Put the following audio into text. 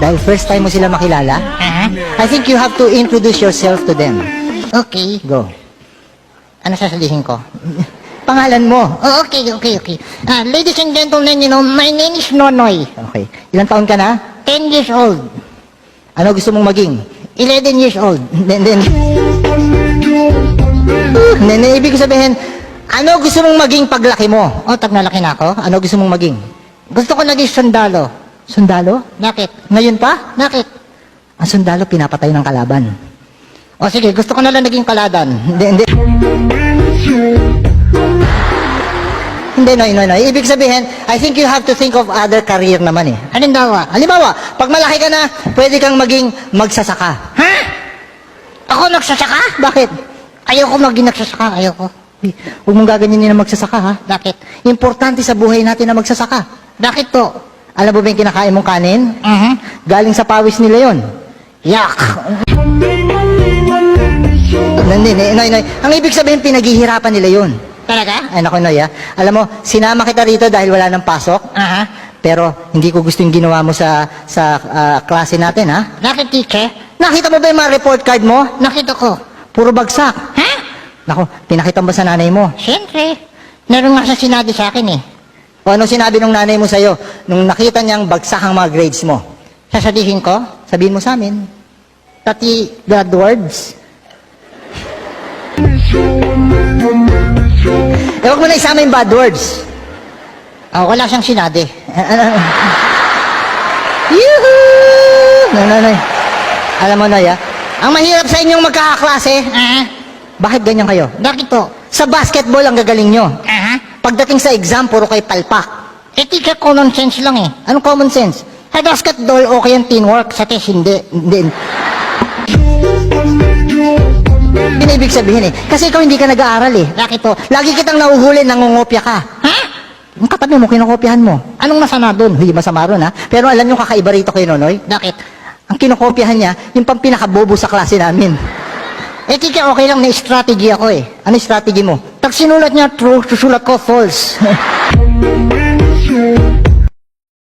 Dahil first time mo sila makilala, I think you have to introduce yourself to them. Okay. Go. Ano sasabihin ko? Pangalan mo. Oh, okay. Ladies and gentlemen, my name is Nonoy. Okay. Ilang taon ka na? 10 years old. Ano gusto mong maging? 11 years old. Then, ibig sabihin, ano gusto mong maging paglaki mo? O, tag nalaki na ako. Ano gusto mong maging? Gusto ko naging sundalo. Sundalo? Bakit? Ngayon pa? Bakit? Ang sundalo, pinapatay ng kalaban. O sige, gusto ko na lang naging kaladan. Hindi. Hindi, no. Ibig sabihin, I think you have to think of other career naman eh. Halimbawa. Halimbawa, pag malaki ka na, pwede kang maging magsasaka. Ha? Ako nagsasaka? Bakit? Ayoko maging nagsasaka. Ayoko. Huwag mong gaganyanin na magsasaka, ha? Bakit? Importante sa buhay natin na magsasaka. Bakit to? Alam mo ba yung kinakain mong kanin? Galing sa pawis nila yon. Yak! Noy. Ang ibig sabihin, pinaghihirapan nila yon. Talaga? Ay, naku, Noy, ha? Alam mo, sinama kita rito dahil wala ng pasok. Pero hindi ko gusto yung ginawa mo sa klase natin, ha? Bakit, teacher? Nakita mo ba yung mga report card mo? Nakita ko. Puro bagsak. Ha? Naku, pinakita mo ba sa nanay mo? Siyempre. Meron nga siya sinabi sa akin eh. O ano sinabi ng nanay mo sa'yo nung nakita niyang bagsak ang mga grades mo? Sasabihin ko? Sabihin mo sa amin. Pati bad words. Huwag mo na isama yung bad words. Wala siyang sinabi. Yuhuu! No. Alam mo, Noy, ang mahirap sa inyong magkakaklase, bakit ganyan kayo? Bakit po? Sa basketball ang gagaling nyo. Pagdating sa exam, puro kayo palpak. Eh, teacher, common sense lang eh. Anong common sense? Sa basketball, okay ang teamwork. Sa test, hindi. Ibig sabihin eh. Kasi ikaw hindi ka nag-aaral eh. Bakit po? Lagi kitang nahuhuli, nangungopya ka. Ha? Yung katabi mo, kinokopyahan mo. Anong masama dun? Hindi masama ron ha. Pero alam nyo kakaiba rito kay Nonoy? Bakit? Ang kinokopyahan niya, yung pang pinakabobo sa klase namin. Eh, teacher, okay lang na strategy ako eh. Ano yung strategy mo? Pag sinulat niya true, susulat ko false.